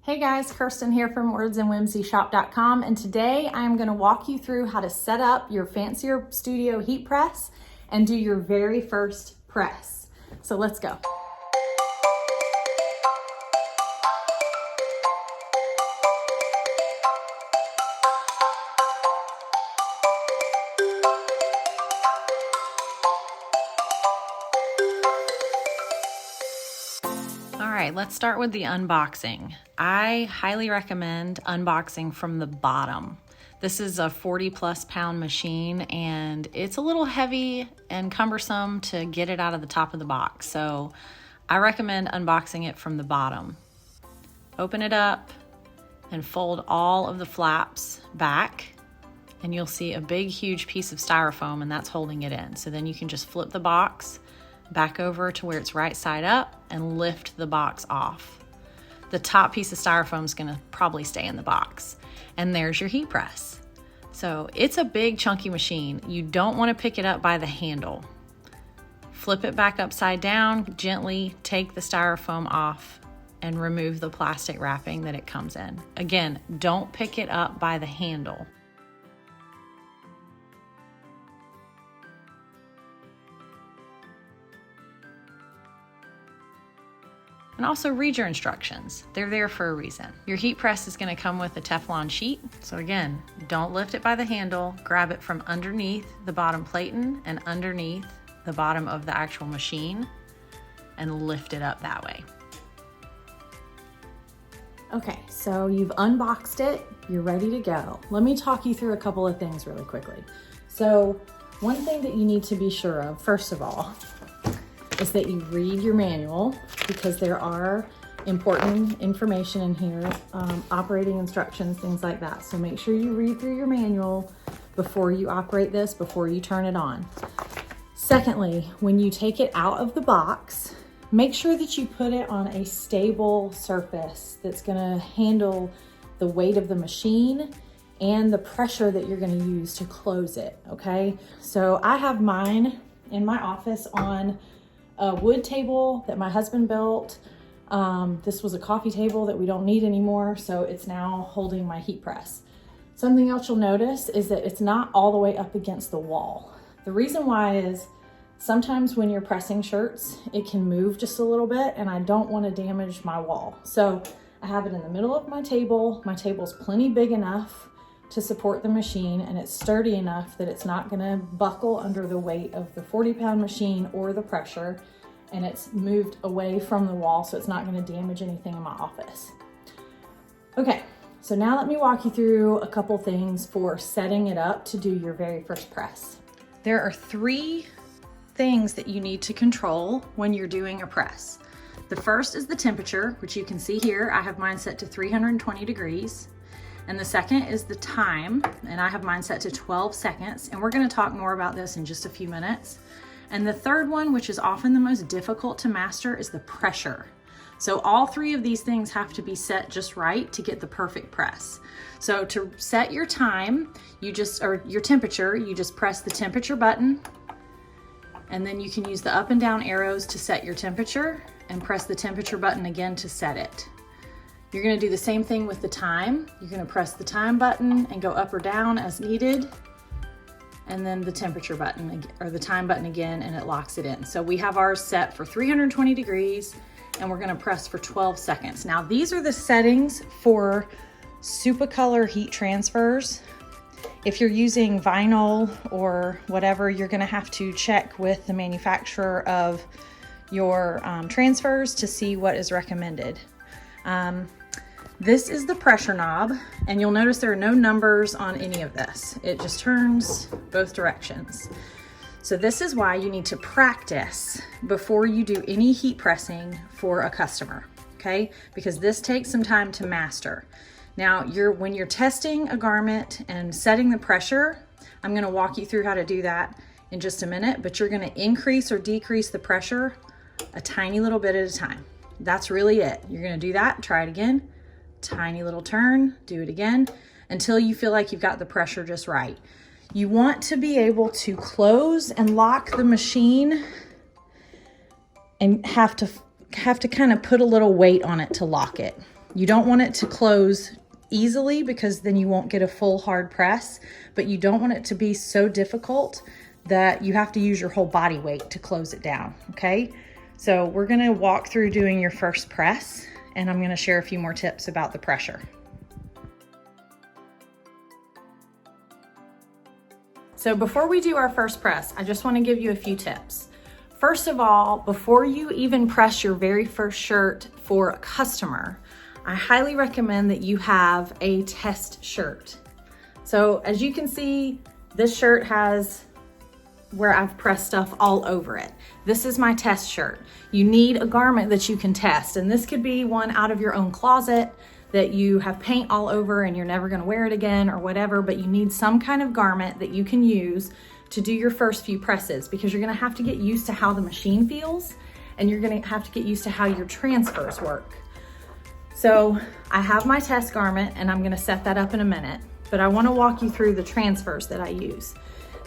Hey guys, Kirsten here from wordsandwhimsyshop.com, and today I'm going to walk you through how to set up your Fancierstudio heat press and do your very first press. So let's go. All right, let's start with the unboxing. I highly recommend unboxing from the bottom. This is a 40+ pound machine and it's a little heavy and cumbersome to get it out of the top of the box. So I recommend unboxing it from the bottom. Open it up and fold all of the flaps back and you'll see a big, huge piece of styrofoam and that's holding it in. So then you can just flip the box back over to where it's right side up and lift the box off. The top piece of styrofoam is gonna probably stay in the box. And there's your heat press. So it's a big chunky machine. You don't wanna pick it up by the handle. Flip it back upside down, gently take the styrofoam off and remove the plastic wrapping that it comes in. Again, don't pick it up by the handle. And also read your instructions. They're there for a reason. Your heat press is gonna come with a Teflon sheet. So again, don't lift it by the handle, grab it from underneath the bottom PLATEN and underneath the bottom of the actual machine and lift it up that way. Okay, so you've unboxed it, you're ready to go. Let me talk you through a couple of things really quickly. So one thing that you need to be sure of, first of all, is that you read your manual because there are important information in here, operating instructions, things like that. So make sure you read through your manual before you operate this, before you turn it on. Secondly, when you take it out of the box, make sure that you put it on a stable surface that's gonna handle the weight of the machine and the pressure that you're gonna use to close it, okay? So I have mine in my office on a wood table that my husband built. This was a coffee table that we don't need anymore, so it's now holding my heat press. Something else you'll notice is that it's not all the way up against the wall. The reason why is sometimes when you're pressing shirts, it can move just a little bit and I don't want to damage my wall. So I have it in the middle of my table. My table's plenty big enough to support the machine and it's sturdy enough that it's not gonna buckle under the weight of the 40-pound machine or the pressure, and it's moved away from the wall so it's not gonna damage anything in my office. Okay, so now let me walk you through a couple things for setting it up to do your very first press. There are 3 things that you need to control when you're doing a press. The first is the temperature, which you can see here. I have mine set to 320 degrees. And the second is the time, and I have mine set to 12 seconds, and we're gonna talk more about this in just a few minutes. And the third one, which is often the most difficult to master, is the pressure. So all 3 of these things have to be set just right to get the perfect press. So to set your time, or your temperature, you just press the temperature button, and then you can use the up and down arrows to set your temperature, and press the temperature button again to set it. You're gonna do the same thing with the time. You're gonna press the time button and go up or down as needed, and then the temperature button, or the time button again, and it locks it in. So we have ours set for 320 degrees, and we're gonna press for 12 seconds. Now these are the settings for Supacolor heat transfers. If you're using vinyl or whatever, you're gonna have to check with the manufacturer of your transfers to see what is recommended. This is the pressure knob, and you'll notice there are no numbers on any of this. It just turns both directions. So this is why you need to practice before you do any heat pressing for a customer, okay? Because this takes some time to master. Now, when you're testing a garment and setting the pressure, I'm gonna walk you through how to do that in just a minute, but you're gonna increase or decrease the pressure a tiny little bit at a time. That's really it. You're gonna do that, try it again, tiny little turn, do it again, until you feel like you've got the pressure just right. You want to be able to close and lock the machine and have to kind of put a little weight on it to lock it. You don't want it to close easily because then you won't get a full hard press, but you don't want it to be so difficult that you have to use your whole body weight to close it down, okay? So we're gonna walk through doing your first press, and I'm gonna share a few more tips about the pressure. So before we do our first press, I just wanna give you a few tips. First of all, before you even press your very first shirt for a customer, I highly recommend that you have a test shirt. So as you can see, this shirt has where I've pressed stuff all over it. This is my test shirt. You need a garment that you can test, and this could be one out of your own closet that you have paint all over and you're never gonna wear it again or whatever, but you need some kind of garment that you can use to do your first few presses, because you're gonna have to get used to how the machine feels, and you're gonna have to get used to how your transfers work. So I have my test garment, and I'm gonna set that up in a minute, but I wanna walk you through the transfers that I use.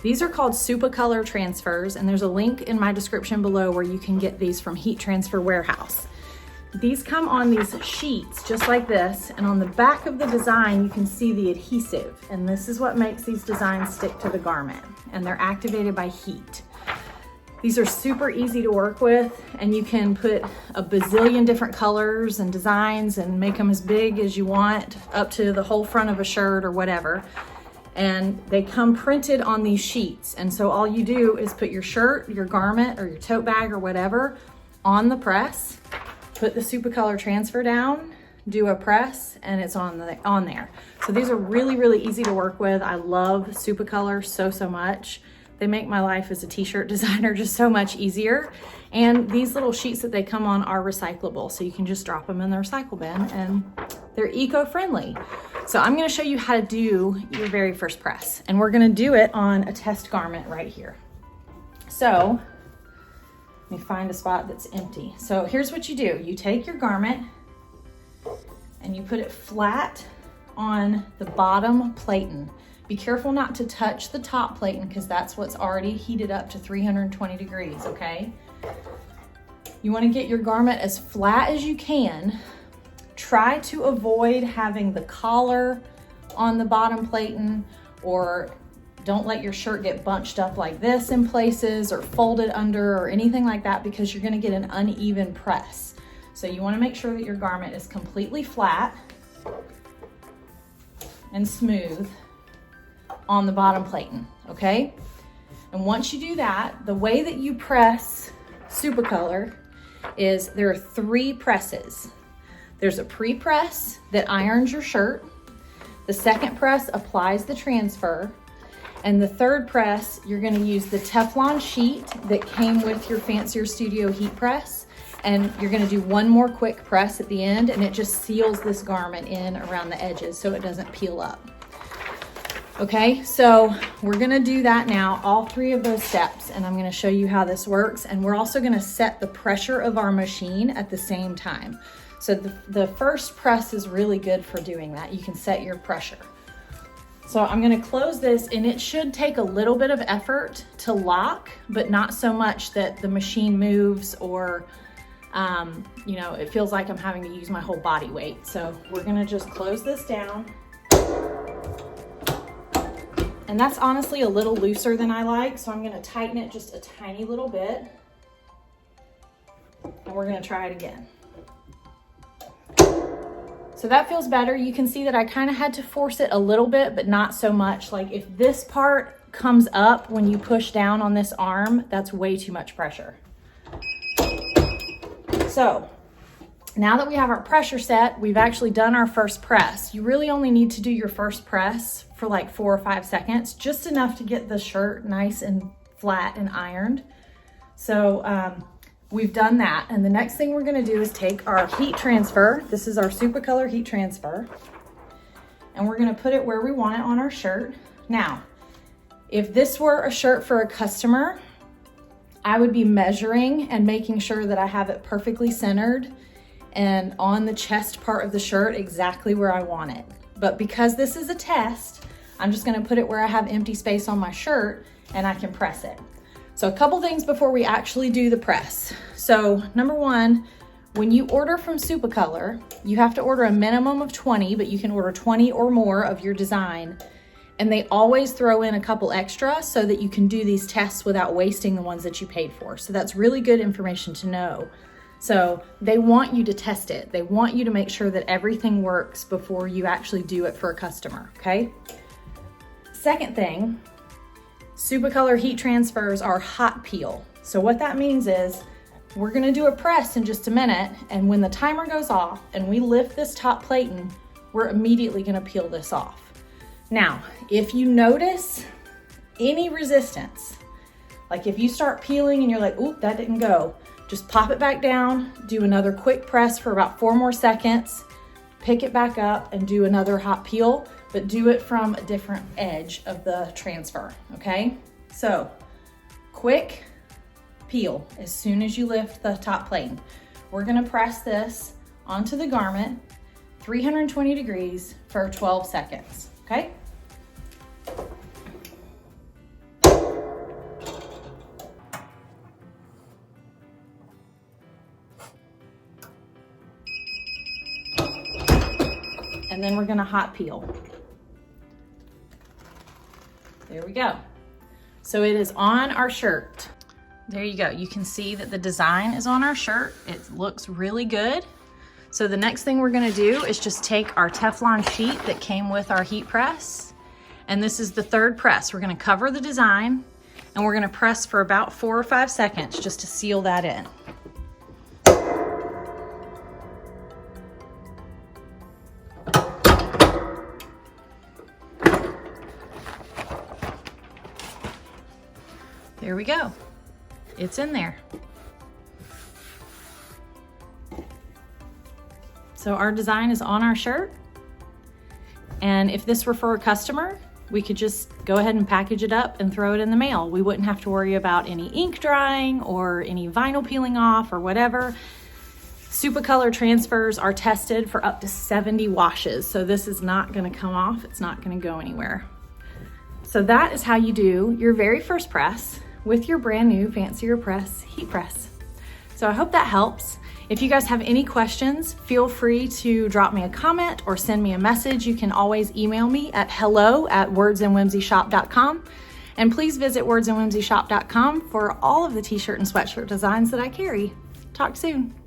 These are called Supacolor transfers, and there's a link in my description below where you can get these from Heat Transfer Warehouse. These come on these sheets just like this, and on the back of the design you can see the adhesive, and this is what makes these designs stick to the garment, and they're activated by heat. These are super easy to work with, and you can put a bazillion different colors and designs and make them as big as you want, up to the whole front of a shirt or whatever. And they come printed on these sheets. And so all you do is put your shirt, your garment, or your tote bag or whatever on the press, put the Supacolor transfer down, do a press, and it's on there. So these are really, really easy to work with. I love Supacolor so much. They make my life as a t-shirt designer just so much easier. And these little sheets that they come on are recyclable, so you can just drop them in the recycle bin, and they're eco-friendly. So I'm gonna show you how to do your very first press, and we're gonna do it on a test garment right here. So let me find a spot that's empty. So here's what you do. You take your garment and you put it flat on the bottom platen. Be careful not to touch the top platen, because that's what's already heated up to 320 degrees, okay? You wanna get your garment as flat as you can. Try to avoid having the collar on the bottom platen, or don't let your shirt get bunched up like this in places or folded under or anything like that, because you're gonna get an uneven press. So you wanna make sure that your garment is completely flat and smooth on the bottom platen, okay? And once you do that, the way that you press Supacolor is there are 3 presses. There's a pre-press that irons your shirt. The second press applies the transfer. And the third press, you're gonna use the Teflon sheet that came with your Fancierstudio heat press. And you're gonna do one more quick press at the end, and it just seals this garment in around the edges so it doesn't peel up. Okay, so we're gonna do that now, all 3 of those steps, and I'm gonna show you how this works. And we're also gonna set the pressure of our machine at the same time. So the first press is really good for doing that. You can set your pressure. So I'm gonna close this, and it should take a little bit of effort to lock, but not so much that the machine moves or you know, it feels like I'm having to use my whole body weight. So we're gonna just close this down. And that's honestly a little looser than I like, so I'm gonna tighten it just a tiny little bit. And we're gonna try it again. So that feels better. You can see that I kind of had to force it a little bit, but not so much. Like if this part comes up when you push down on this arm, that's way too much pressure. So now that we have our pressure set, we've actually done our first press. You really only need to do your first press for like 4 or 5 seconds, just enough to get the shirt nice and flat and ironed. So we've done that. And the next thing we're gonna do is take our heat transfer. This is our Supacolor heat transfer. And we're gonna put it where we want it on our shirt. Now, if this were a shirt for a customer, I would be measuring and making sure that I have it perfectly centered and on the chest part of the shirt exactly where I want it. But because this is a test, I'm just gonna put it where I have empty space on my shirt and I can press it. So a couple things before we actually do the press. So number one, When you order from Supacolor, you have to order a minimum of 20, but you can order 20 or more of your design. And they always throw in a couple extra so that you can do these tests without wasting the ones that you paid for. So that's really good information to know. So they want you to test it. They want you to make sure that everything works before you actually do it for a customer, okay? Second thing, Supacolor heat transfers are hot peel. So what that means is we're gonna do a press in just a minute, and when the timer goes off and we lift this top platen, we're immediately gonna peel this off. Now, if you notice any resistance, like if you start peeling and you're like, oop, that didn't go, just pop it back down, do another quick press for about 4 more seconds, pick it back up and do another hot peel, but do it from a different edge of the transfer, okay? So, quick peel as soon as you lift the top plate. We're gonna press this onto the garment, 320 degrees for 12 seconds, okay? And then we're gonna hot peel. There we go. So it is on our shirt. There you go. You can see that the design is on our shirt. It looks really good. So the next thing we're gonna do is just take our Teflon sheet that came with our heat press, and this is the third press. We're gonna cover the design and we're gonna press for about 4 or 5 seconds just to seal that in. There we go. It's in there. So our design is on our shirt. And if this were for a customer, we could just go ahead and package it up and throw it in the mail. We wouldn't have to worry about any ink drying or any vinyl peeling off or whatever. Supacolor transfers are tested for up to 70 washes. So this is not gonna come off. It's not gonna go anywhere. So that is how you do your very first press with your brand new Fancier Press heat press. So I hope that helps. If you guys have any questions, feel free to drop me a comment or send me a message. You can always email me at hello@wordsandwhimsyshop.com. And please visit wordsandwhimsyshop.com for all of the t-shirt and sweatshirt designs that I carry. Talk soon.